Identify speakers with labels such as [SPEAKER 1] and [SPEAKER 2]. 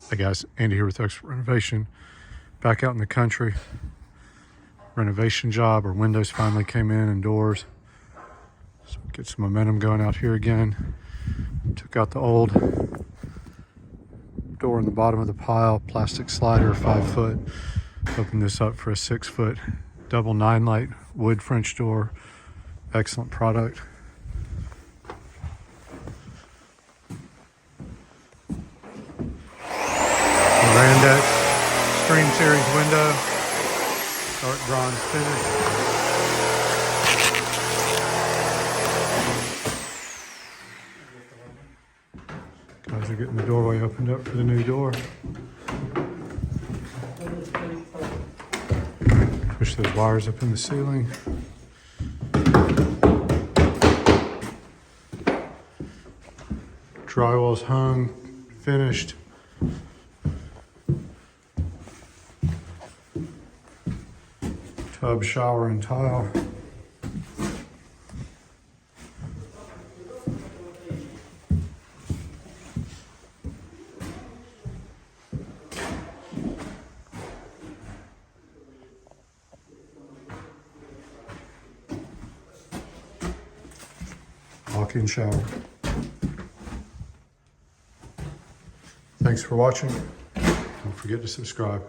[SPEAKER 1] Hey guys, Andy here with Expert Renovation. Back out in the country. Renovation job. Our windows finally came in and doors. So get some momentum going out here again. Took out the old door in the bottom of the pile, plastic slider, 5 foot. Opened this up for a 6 foot double 9 light wood French door. Excellent product. Randex Stream Series window, dark bronze finish. Guys are getting the doorway opened up for the new door. Push those wires up in the ceiling. Drywall's hung, finished. Tub, shower, and tile. Walk-in shower. Thanks for watching. Don't forget to subscribe.